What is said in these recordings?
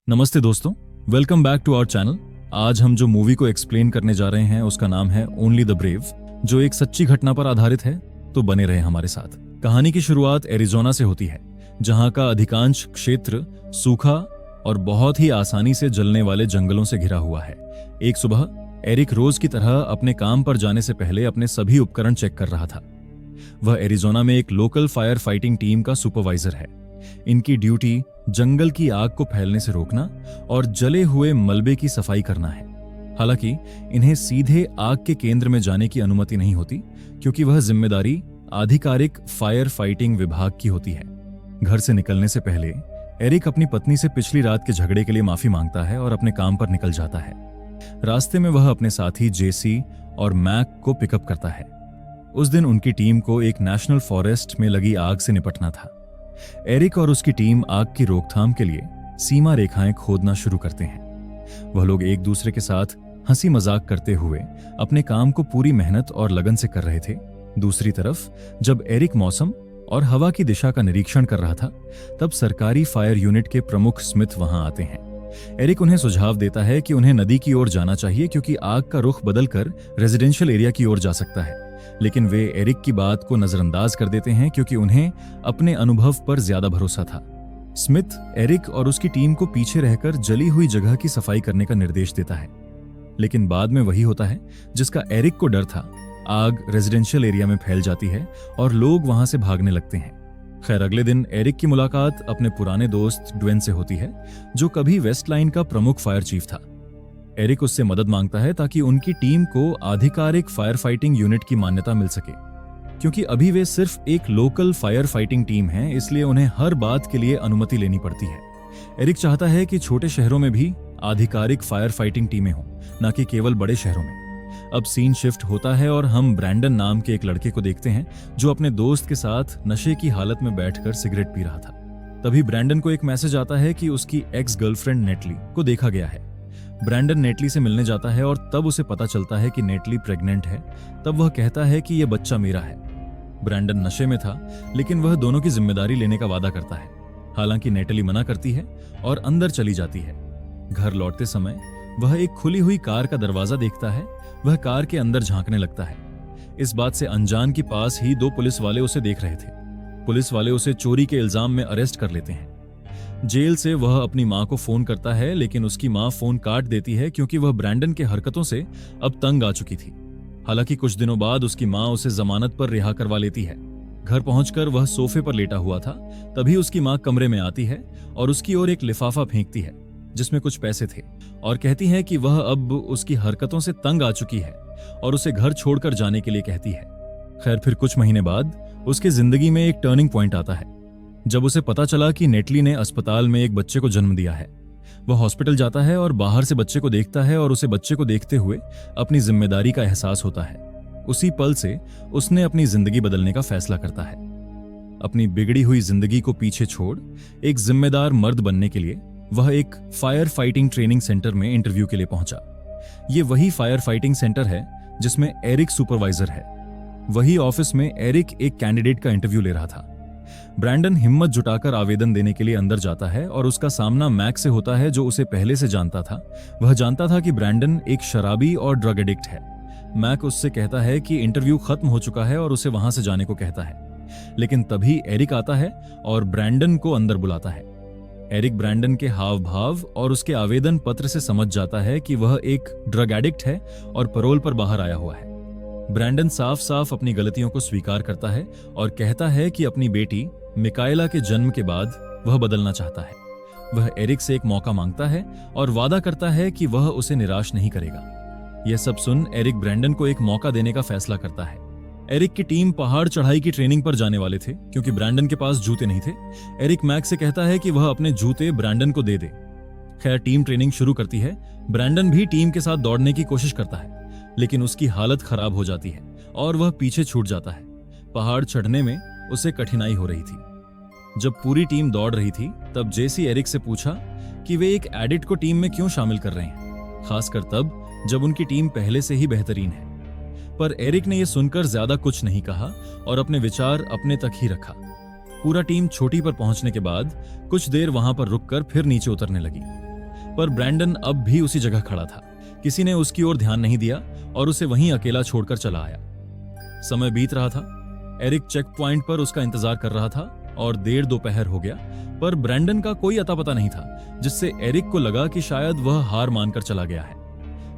नमस्ते दोस्तों, welcome back to our channel. आज हम जो मूवी को एक्सप्लेन करने जा रहे हैं उसका नाम है ओनली द ब्रेव, जो एक सच्ची घटना पर आधारित है। तो बने रहे हमारे साथ। कहानी की शुरुआत एरिजोना से होती है, जहां का अधिकांश क्षेत्र सूखा और बहुत ही आसानी से जलने वाले जंगलों से घिरा हुआ है। एक सुबह एरिक रोज की तरह अपने काम पर जाने से पहले अपने सभी उपकरण चेक कर रहा था। वह एरिजोना में एक लोकल फायर फाइटिंग टीम का सुपरवाइजर है। इनकी ड्यूटी जंगल की आग को फैलने से रोकना और जले हुए मलबे की सफाई करना है। हालांकि इन्हें सीधे आग के केंद्र में जाने की अनुमति नहीं होती, क्योंकि वह जिम्मेदारी आधिकारिक फायर फाइटिंग विभाग की होती है। घर से निकलने से पहले एरिक अपनी पत्नी से पिछली रात के झगड़े के लिए माफी मांगता है और अपने काम पर निकल जाता है। रास्ते में वह अपने साथी जेसी और मैक को पिकअप करता है। उस दिन उनकी टीम को एक नेशनल फॉरेस्ट में लगी आग से निपटना था। एरिक और उसकी टीम आग की रोकथाम के लिए सीमा रेखाएं खोदना शुरू करते हैं। वह लोग एक दूसरे के साथ हंसी मजाक करते हुए अपने काम को पूरी मेहनत और लगन से कर रहे थे। दूसरी तरफ जब एरिक मौसम और हवा की दिशा का निरीक्षण कर रहा था, तब सरकारी फायर यूनिट के प्रमुख स्मिथ वहां आते हैं। एरिक उन्हें सुझाव देता है कि उन्हें नदी की ओर जाना चाहिए, क्योंकि आग का रुख बदलकर रेजिडेंशियल एरिया की ओर जा सकता है। लेकिन वे एरिक की बात को नजरअंदाज कर देते हैं, क्योंकि उन्हें अपने अनुभव पर ज्यादा भरोसा था। स्मिथ एरिक और उसकी टीम को पीछे रहकर जली हुई जगह की सफाई करने का निर्देश देता है। लेकिन बाद में वही होता है जिसका एरिक को डर था। आग रेजिडेंशियल एरिया में फैल जाती है और लोग वहां से भागने लगते हैं। खैर, अगले दिन एरिक की मुलाकात अपने पुराने दोस्त ड्वेन से होती है, जो कभी वेस्ट लाइन का प्रमुख फायर चीफ था। एरिक उससे मदद मांगता है ताकि उनकी टीम को आधिकारिक फायर फाइटिंग यूनिट की मान्यता मिल सके। क्योंकि अभी वे सिर्फ एक लोकल फायर फाइटिंग टीम हैं, इसलिए उन्हें हर बात के लिए अनुमति लेनी पड़ती है। एरिक चाहता है कि छोटे शहरों में भी आधिकारिक फायर फाइटिंग टीमें हों, न कि केवल बड़े शहरों में। अब सीन शिफ्ट होता है और हम ब्रैंडन नाम के एक लड़के को देखते हैं, जो अपने दोस्त के साथ नशे की हालत में बैठकर सिगरेट पी रहा था। तभी ब्रैंडन को एक मैसेज आता है कि उसकी एक्स गर्लफ्रेंड नेटली को देखा गया है। ब्रैंडन नेटली से मिलने जाता है और तब उसे पता चलता है कि नेटली प्रेग्नेंट है। तब वह कहता है कि यह बच्चा मेरा है। ब्रैंडन नशे में था, लेकिन वह दोनों की जिम्मेदारी लेने का वादा करता है। हालांकि नेटली मना करती है और अंदर चली जाती है। घर लौटते समय वह एक खुली हुई कार का दरवाजा देखता है। वह कार के अंदर झांकने लगता है। इस बात से अनजान के पास ही दो पुलिस वाले उसे देख रहे थे। पुलिस वाले उसे चोरी के इल्जाम में अरेस्ट कर लेते हैं। जेल से वह अपनी मां को फोन करता है, लेकिन उसकी मां फोन काट देती है, क्योंकि वह ब्रैंडन के हरकतों से अब तंग आ चुकी थी। हालांकि कुछ दिनों बाद उसकी मां उसे जमानत पर रिहा करवा लेती है। घर पहुंचकर वह सोफे पर लेटा हुआ था। तभी उसकी मां कमरे में आती है और उसकी ओर एक लिफाफा फेंकती है, जिसमें कुछ पैसे थे, और कहती है कि वह अब उसकी हरकतों से तंग आ चुकी है और उसे घर छोड़कर जाने के लिए कहती है। खैर, फिर कुछ महीने बाद उसकी जिंदगी में एक टर्निंग पॉइंट आता है, जब उसे पता चला कि नेटली ने अस्पताल में एक बच्चे को जन्म दिया है। वह हॉस्पिटल जाता है और बाहर से बच्चे को देखता है, और उसे बच्चे को देखते हुए अपनी जिम्मेदारी का एहसास होता है। उसी पल से उसने अपनी जिंदगी बदलने का फैसला करता है। अपनी बिगड़ी हुई जिंदगी को पीछे छोड़ एक जिम्मेदार मर्द बनने के लिए वह एक फायर फाइटिंग ट्रेनिंग सेंटर में इंटरव्यू के लिए पहुंचा। ये वही फायर फाइटिंग सेंटर है जिसमें एरिक सुपरवाइजर है। वही ऑफिस में एरिक एक कैंडिडेट का इंटरव्यू ले रहा था। ब्रैंडन हिम्मत जुटाकर आवेदन देने के लिए अंदर जाता है और उसका सामना मैक से होता है, जो उसे पहले से जानता था। वह जानता था कि ब्रैंडन एक शराबी और ड्रग एडिक्ट है। मैक उससे कहता है कि इंटरव्यू खत्म हो चुका है और उसे वहां से जाने को कहता है। लेकिन तभी एरिक आता है और ब्रैंडन को अंदर बुलाता है। एरिक ब्रैंडन के हाव भाव और उसके आवेदन पत्र से समझ जाता है कि वह एक ड्रग एडिक्ट है और पैरोल पर बाहर आया हुआ है। ब्रैंडन साफ साफ अपनी गलतियों को स्वीकार करता है और कहता है कि अपनी बेटी मिकाएला के जन्म के बाद वह बदलना चाहता है। वह एरिक से एक मौका मांगता है और वादा करता है कि वह उसे निराश नहीं करेगा। यह सब सुन एरिक ब्रैंडन को एक मौका देने का फैसला करता है। एरिक की टीम पहाड़ चढ़ाई की ट्रेनिंग पर जाने वाले थे, क्योंकि ब्रैंडन के पास जूते नहीं थे। एरिक मैक से कहता है कि वह अपने जूते ब्रैंडन को दे दे। खैर, टीम ट्रेनिंग शुरू करती है। ब्रैंडन भी टीम के साथ दौड़ने की कोशिश करता है, लेकिन उसकी हालत खराब हो जाती है और वह पीछे छूट जाता है। पहाड़ चढ़ने में उसे कठिनाई हो रही थी। जब पूरी टीम दौड़ रही थी, तब जेसी एरिक से पूछा कि वे एक एडिक्ट को टीम में क्यों शामिल कर रहे हैं, खासकर तब जब उनकी टीम पहले से ही बेहतरीन है। पर एरिक ने यह सुनकर ज्यादा कुछ नहीं कहा और अपने विचार अपने तक ही रखा। पूरा टीम चोटी पर पहुंचने के बाद कुछ देर वहां पर रुककर फिर नीचे उतरने लगी। पर ब्रैंडन अब भी उसी जगह खड़ा था। किसी ने उसकी ओर ध्यान नहीं दिया और उसे वहीं अकेला छोड़कर चला आया। समय बीत रहा था। एरिक चेक पॉइंट पर उसका इंतजार कर रहा था और देर दोपहर हो गया, पर ब्रैंडन का कोई अता पता नहीं था, जिससे एरिक को लगा कि शायद वह हार मानकर चला गया है।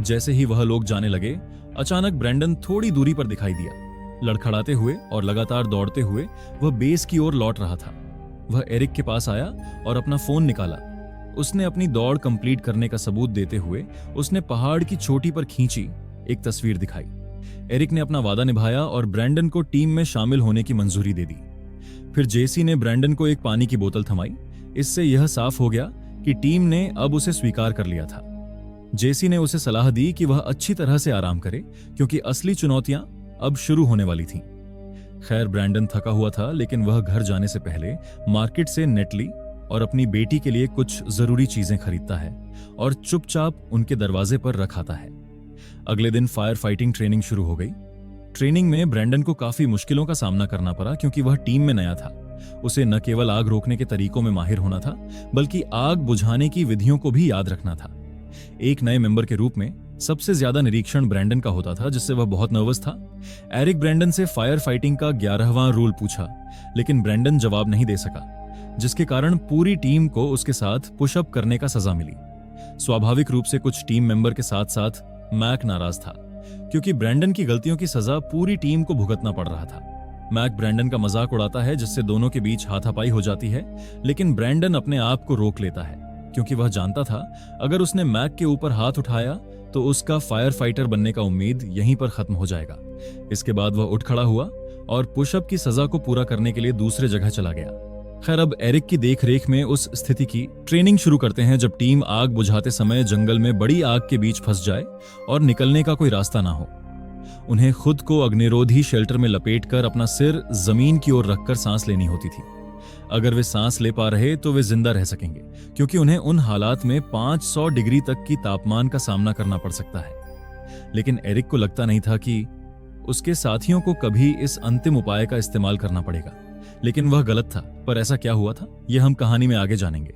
जैसे ही वह लोग जाने लगे, अचानक ब्रैंडन थोड़ी दूरी पर दिखाई दिया। लड़खड़ाते हुए और लगातार दौड़ते हुए वह बेस की ओर लौट रहा था। वह एरिक के पास आया और अपना फोन निकाला। उसने अपनी दौड़ कंप्लीट करने का सबूत देते हुए उसने पहाड़ की चोटी पर खींची एक तस्वीर दिखाई। एरिक ने अपना वादा निभाया और ब्रैंडन को टीम में शामिल होने की मंजूरी दे दी। फिर जेसी ने ब्रैंडन को एक पानी की बोतल थमाई। इससे यह साफ हो गया कि टीम ने अब उसे स्वीकार कर लिया था। जेसी ने उसे सलाह दी कि वह अच्छी तरह से आराम करे, क्योंकि असली चुनौतियां अब शुरू होने वाली थीं। खैर, ब्रैंडन थका हुआ था, लेकिन वह घर जाने से पहले मार्केट से नेटली और अपनी बेटी के लिए कुछ जरूरी चीजें खरीदता है और चुपचाप उनके दरवाजे पर रख आता है। अगले दिन फायर फाइटिंग ट्रेनिंग शुरू हो गई। ट्रेनिंग में ब्रैंडन को काफी मुश्किलों का सामना करना पड़ा, क्योंकि वह टीम में नया था। उसे न केवल आग रोकने के तरीकों में माहिर होना था, बल्कि आग बुझाने की विधियों को भी याद रखना था। एक नए मेंबर के रूप में सबसे ज्यादा निरीक्षण ब्रैंडन का होता था, जिससे वह बहुत नर्वस था। एरिक ब्रैंडन से फायर फाइटिंग का 11वां रूल पूछा, लेकिन ब्रैंडन जवाब नहीं दे सका, जिसके कारण पूरी टीम को उसके साथ पुशअप करने का सजा मिली। स्वाभाविक रूप से कुछ टीम मेंबर के साथ साथ मैक नाराज था, क्योंकि ब्रैंडन की गलतियों की सजा पूरी टीम को भुगतना पड़ रहा था। मैक ब्रैंडन का मजाक उड़ाता है, जिससे दोनों के बीच हाथापाई हो जाती है, लेकिन ब्रैंडन अपने आप को रोक लेता है, क्योंकि वह जानता था अगर उसने मैक के ऊपर हाथ उठाया तो उसका फायर फाइटर बनने का उम्मीद यहीं पर खत्म हो जाएगा। इसके बाद वह उठ खड़ा हुआ और पुशअप की सजा को पूरा करने के लिए दूसरे जगह चला गया। खैर, अब एरिक की देखरेख में उस स्थिति की ट्रेनिंग शुरू करते हैं जब टीम आग बुझाते समय जंगल में बड़ी आग के बीच फंस जाए और निकलने का कोई रास्ता ना हो। उन्हें खुद को अग्निरोधी शेल्टर में लपेटकर अपना सिर जमीन की ओर रखकर सांस लेनी होती थी। अगर वे सांस ले पा रहे तो वे जिंदा रह सकेंगे, क्योंकि उन्हें उन हालात में 500 डिग्री तक की तापमान का सामना करना पड़ सकता है। लेकिन एरिक को लगता नहीं था कि उसके साथियों को कभी इस अंतिम उपाय का इस्तेमाल करना पड़ेगा, लेकिन वह गलत था। पर ऐसा क्या हुआ था, यह हम कहानी में आगे जानेंगे।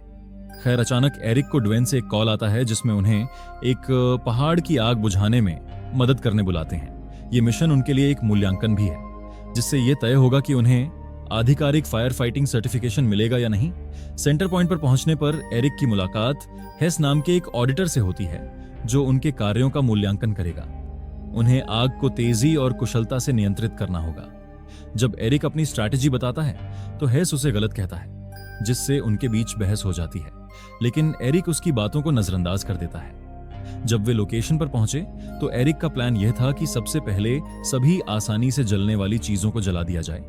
खैर, अचानक एरिक को ड्वेन से एक कॉल आता है, जिसमें उन्हें एक पहाड़ की आग बुझाने में मदद करने बुलाते हैं। ये मिशन उनके लिए एक मूल्यांकन भी है, जिससे यह तय होगा कि उन्हें आधिकारिक फायर फाइटिंग सर्टिफिकेशन मिलेगा या नहीं। सेंटर पॉइंट पर पहुंचने पर एरिक की मुलाकात हेस नाम के एक ऑडिटर से होती है, जो उनके कार्यों का मूल्यांकन करेगा। उन्हें आग को तेजी और कुशलता से नियंत्रित करना होगा। जब एरिक अपनी स्ट्रैटेजी बताता है तो हेस उसे गलत कहता है, जिससे उनके बीच बहस हो जाती है, लेकिन एरिक उसकी बातों को नजरअंदाज कर देता है। जब वे लोकेशन पर पहुंचे तो एरिक का प्लान यह था कि सबसे पहले सभी आसानी से जलने वाली चीजों को जला दिया जाए,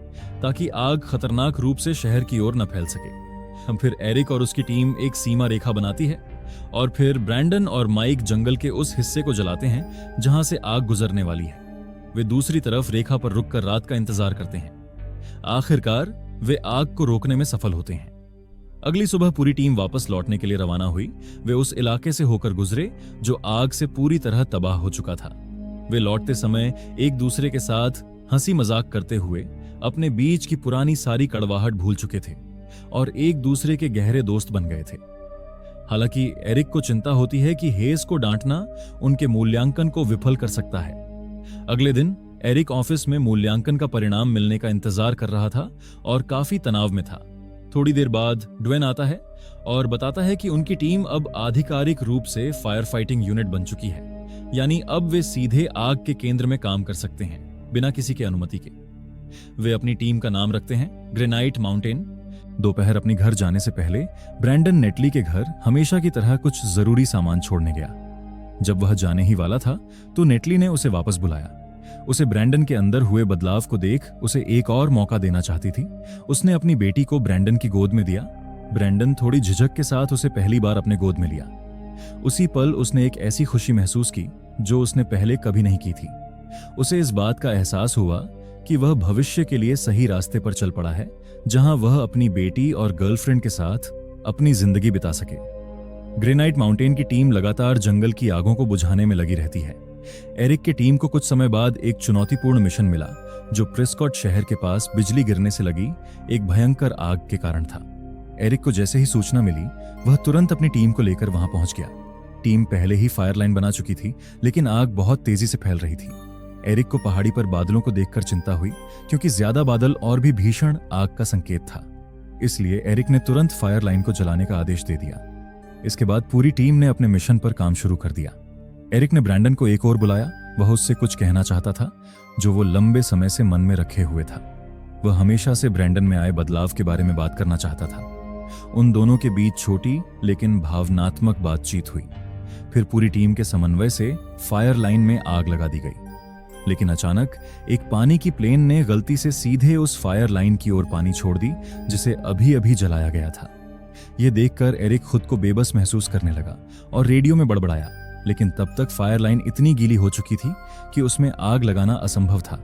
ताकि आग खतरनाक रूप से शहर की ओर न फैल सके। फिर एरिक और उसकी टीम एक सीमा रेखा बनाती है और फिर ब्रैंडन और माइक जंगल के उस हिस्से को जलाते हैं जहां से आग गुजरने वाली है। वे दूसरी तरफ रेखा पर रुककर रात का इंतजार करते हैं। आखिरकार वे आग को रोकने में सफल होते हैं। अगली सुबह पूरी टीम वापस लौटने के लिए रवाना हुई। वे उस इलाके से होकर गुजरे जो आग से पूरी तरह तबाह हो चुका था। वे लौटते समय एक दूसरे के साथ हंसी मजाक करते हुए अपने बीच की पुरानी सारी कड़वाहट भूल चुके थे और एक दूसरे के गहरे दोस्त बन गए थे। हालांकि एरिक को चिंता होती है कि हेस को डांटना उनके मूल्यांकन को विफल कर सकता है। अगले दिन एरिक ऑफिस में मूल्यांकन का परिणाम मिलने का इंतजार कर रहा था और काफी तनाव में था। थोड़ी देर बाद ड्वेन आता है और बताता है कि उनकी टीम अब आधिकारिक रूप से फायर फाइटिंग यूनिट बन चुकी है, यानी अब वे सीधे आग के केंद्र में काम कर सकते हैं बिना किसी के अनुमति के। वे अपनी टीम का नाम रखते हैं ग्रेनाइट माउंटेन। दोपहर अपने घर जाने से पहले ब्रैंडन नेटली के घर हमेशा की तरह कुछ जरूरी सामान छोड़ने गया। जब वह जाने ही वाला था तो नेटली ने उसे वापस बुलाया। उसे ब्रैंडन के अंदर हुए बदलाव को देख उसे एक और मौका देना चाहती थी। उसने अपनी बेटी को ब्रैंडन की गोद में दिया। ब्रैंडन थोड़ी झिझक के साथ उसे पहली बार अपने गोद में लिया। उसी पल उसने एक ऐसी खुशी महसूस की जो उसने पहले कभी नहीं की थी। उसे इस बात का एहसास हुआ कि वह भविष्य के लिए सही रास्ते पर चल पड़ा है, जहां वह अपनी बेटी और गर्लफ्रेंड के साथ अपनी जिंदगी बिता सके। ग्रेनाइट माउंटेन की टीम लगातार जंगल की आगों को बुझाने में लगी रहती है। एरिक की टीम को कुछ समय बाद एक चुनौतीपूर्ण मिशन मिला, जो प्रेस्कॉट शहर के पास बिजली गिरने से लगी एक भयंकर आग के कारण था। एरिक को जैसे ही सूचना मिली वह तुरंत अपनी टीम को लेकर वहां पहुंच गया। टीम पहले ही फायर लाइन बना चुकी थी, लेकिन आग बहुत तेजी से फैल रही थी। एरिक को पहाड़ी पर बादलों को देखकर चिंता हुई, क्योंकि ज्यादा बादल और भी भीषण आग का संकेत था। इसलिए एरिक ने तुरंत फायर लाइन को जलाने का आदेश दे दिया। इसके बाद पूरी टीम ने अपने मिशन पर काम शुरू कर दिया। एरिक ने ब्रैंडन को एक और बुलाया। वह उससे कुछ कहना चाहता था जो वो लंबे समय से मन में रखे हुए था। वह हमेशा से ब्रैंडन में आए बदलाव के बारे में बात करना चाहता था। उन दोनों के बीच छोटी लेकिन भावनात्मक बातचीत हुई। फिर पूरी टीम के समन्वय से फायर लाइन में आग लगा दी गई। लेकिन अचानक एक पानी की प्लेन ने गलती से सीधे उस फायर लाइन की ओर पानी छोड़ दी, जिसे अभी अभी जलाया गया था। यह देखकर एरिक खुद को बेबस महसूस करने लगा और रेडियो में बड़बड़ाया। लेकिन तब तक फायर लाइन इतनी गीली हो चुकी थी कि उसमें आग लगाना असंभव था।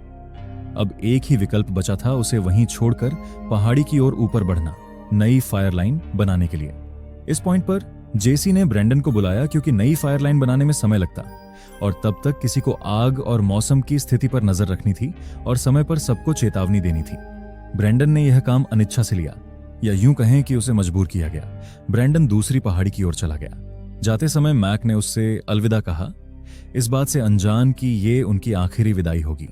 अब एक ही विकल्प बचा था, उसे वहीं छोड़कर पहाड़ी की ओर ऊपर बढ़ना, नई फायर लाइन बनाने के लिए। इस पॉइंट पर जेसी ने ब्रैंडन को बुलाया, क्योंकि नई फायर लाइन बनाने में समय लगता और तब तक किसी को आग और मौसम की स्थिति पर नजर रखनी थी और समय पर सबको चेतावनी देनी थी। ब्रैंडन ने यह काम अनिच्छा से लिया, या यूं कहें कि उसे मजबूर किया गया। ब्रैंडन दूसरी पहाड़ी की ओर चला गया। जाते समय मैक ने उससे अलविदा कहा, इस बात से अनजान कि ये उनकी आखिरी विदाई होगी।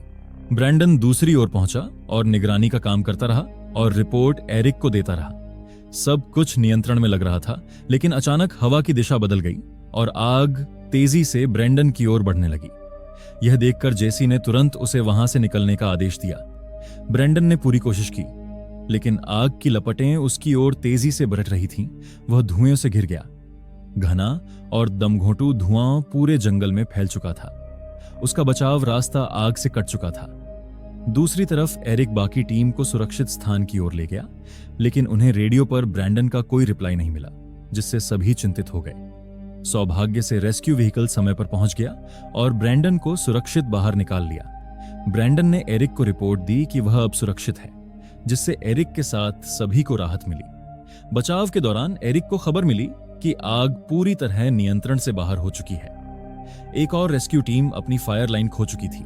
ब्रैंडन दूसरी ओर पहुंचा और निगरानी का काम करता रहा और रिपोर्ट एरिक को देता रहा। सब कुछ नियंत्रण में लग रहा था, लेकिन अचानक हवा की दिशा बदल गई और आग तेजी से ब्रैंडन की ओर बढ़ने लगी। यह देखकर जेसी ने तुरंत उसे वहां से निकलने का आदेश दिया। ब्रैंडन ने पूरी कोशिश की, लेकिन आग की लपटें उसकी ओर तेजी से बढ़ रही थीं। वह धुएं से घिर गया। घना और दमघोंटू धुआं पूरे जंगल में फैल चुका था। उसका बचाव रास्ता आग से कट चुका था। दूसरी तरफ एरिक बाकी टीम को सुरक्षित स्थान की ओर ले गया, लेकिन उन्हें रेडियो पर ब्रैंडन का कोई रिप्लाई नहीं मिला, जिससे सभी चिंतित हो गए। सौभाग्य से रेस्क्यू व्हीकल समय पर पहुंच गया और ब्रैंडन को सुरक्षित बाहर निकाल लिया। ब्रैंडन ने एरिक को रिपोर्ट दी कि वह अब सुरक्षित है, जिससे एरिक के साथ सभी को राहत मिली। बचाव के दौरान एरिक को खबर मिली कि आग पूरी तरह नियंत्रण से बाहर हो चुकी है। एक और रेस्क्यू टीम अपनी फायर लाइन खो चुकी थी।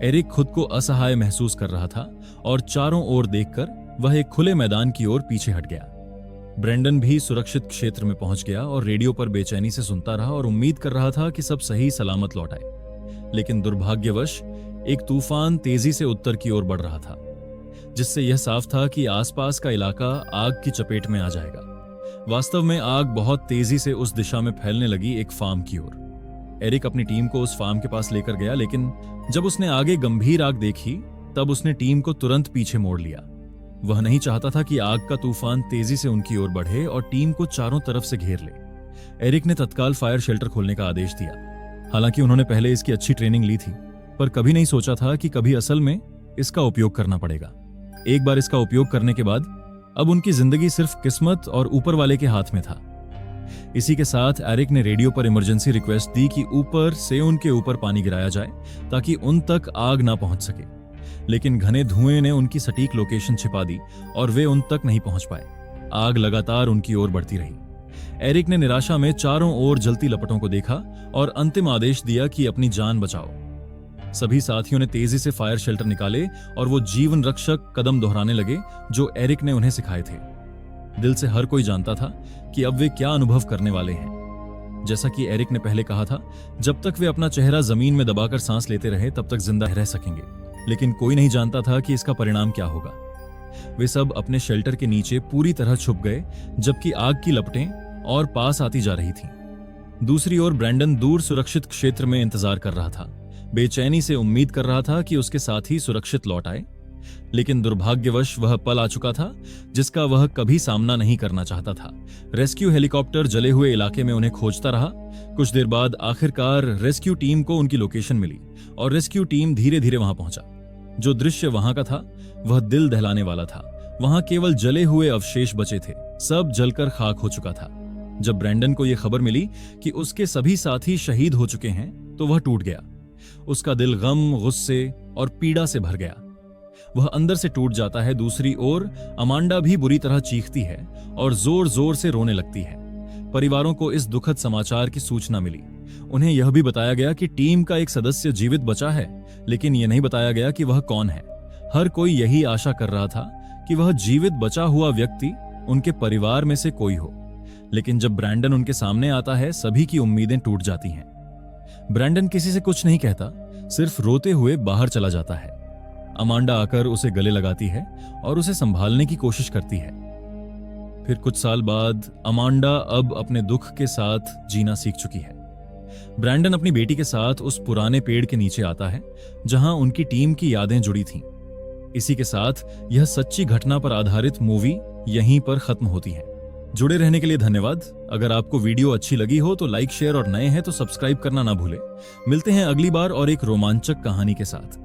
एरिक खुद को असहाय महसूस कर रहा था और चारों ओर देखकर वह एक खुले मैदान की ओर पीछे हट गया। ब्रैंडन भी सुरक्षित क्षेत्र में पहुंच गया और रेडियो पर बेचैनी से सुनता रहा और उम्मीद कर रहा था कि सब सही सलामत लौट आए। लेकिन दुर्भाग्यवश एक तूफान तेजी से उत्तर की ओर बढ़ रहा था, जिससे यह साफ था कि आसपास का इलाका आग की चपेट में आ जाएगा। वास्तव में आग बहुत तेजी से उस दिशा में फैलने लगी, एक फार्म की ओर। एरिक अपनी टीम को उस फार्म के पास लेकर गया, लेकिन जब उसने आगे गंभीर आग देखी तब उसने टीम को तुरंत पीछे मोड़ लिया। वह नहीं चाहता था कि आग का तूफान तेजी से उनकी ओर बढ़े और टीम को चारों तरफ से घेर ले। एरिक ने तत्काल फायर शेल्टर खोलने का आदेश दिया। हालांकि उन्होंने पहले इसकी अच्छी ट्रेनिंग ली थी, पर कभी नहीं सोचा था कि कभी असल में इसका उपयोग करना पड़ेगा। एक बार इसका उपयोग करने के बाद अब उनकी जिंदगी सिर्फ किस्मत और ऊपर वाले के हाथ में था। इसी के साथ एरिक ने रेडियो पर इमरजेंसी रिक्वेस्ट दी कि ऊपर से उनके ऊपर पानी गिराया जाए ताकि उन तक आग ना पहुंच सके। लेकिन घने धुएं ने उनकी सटीक लोकेशन छिपा दी और वे उन तक नहीं पहुंच पाए। आग लगातार उनकी ओर बढ़ती रही। एरिक ने निराशा में चारों ओर जलती लपटों को देखा और अंतिम आदेश दिया कि अपनी जान बचाओ। सभी साथियों ने तेजी से फायर शेल्टर निकाले और वो जीवन रक्षक कदम दोहराने लगे जो एरिक ने उन्हें सिखाए थे। दिल से हर कोई जानता था कि अब वे क्या अनुभव करने वाले हैं। जैसा कि एरिक ने पहले कहा था, जब तक वे अपना चेहरा जमीन में दबाकर सांस लेते रहे तब तक जिंदा रह सकेंगे। लेकिन कोई नहीं जानता था कि इसका परिणाम क्या होगा। वे सब अपने शेल्टर के नीचे पूरी तरह छुप गए, जबकि आग की लपटें और पास आती जा रही थीं। दूसरी ओर ब्रैंडन दूर सुरक्षित क्षेत्र में इंतजार कर रहा था, बेचैनी से उम्मीद कर रहा था कि उसके साथी सुरक्षित लौट आए। लेकिन दुर्भाग्यवश वह पल आ चुका था जिसका वह कभी सामना नहीं करना चाहता था। रेस्क्यू हेलीकॉप्टर जले हुए इलाके में उन्हें खोजता रहा। कुछ देर बाद आखिरकार रेस्क्यू टीम को उनकी लोकेशन मिली और रेस्क्यू टीम धीरे धीरे वहां पहुंचा। जो दृश्य वहां का था वह दिल दहलाने वाला था। वहां केवल जले हुए अवशेष बचे थे, सब जलकर खाक हो चुका था। जब ब्रैंडन को यह खबर मिली कि उसके सभी साथी शहीद हो चुके हैं तो वह टूट गया। उसका दिल गम, गुस्से और पीड़ा से भर गया। वह अंदर से टूट जाता है। दूसरी ओर अमांडा भी बुरी तरह चीखती है और जोर जोर से रोने लगती है। परिवारों को इस दुखद समाचार की सूचना मिली। उन्हें यह भी बताया गया कि टीम का एक सदस्य जीवित बचा है, लेकिन यह नहीं बताया गया कि वह कौन है। हर कोई यही आशा कर रहा था कि वह जीवित बचा हुआ व्यक्ति उनके परिवार में से कोई हो। लेकिन जब ब्रैंडन उनके सामने आता है, सभी की उम्मीदें टूट जाती हैं। ब्रैंडन किसी से कुछ नहीं कहता, सिर्फ रोते हुए बाहर चला जाता है। अमांडा आकर उसे गले लगाती है और उसे संभालने की कोशिश करती है। फिर कुछ साल बाद अमांडा अब अपने दुख के साथ जीना सीख चुकी है। ब्रैंडन अपनी बेटी के साथ उस पुराने पेड़ के नीचे आता है जहां उनकी टीम की यादें जुड़ी थीं। इसी के साथ यह सच्ची घटना पर आधारित मूवी यहीं पर खत्म होती है। जुड़े रहने के लिए धन्यवाद। अगर आपको वीडियो अच्छी लगी हो तो लाइक, शेयर और नए हैं तो सब्सक्राइब करना ना भूलें। मिलते हैं अगली बार और एक रोमांचक कहानी के साथ।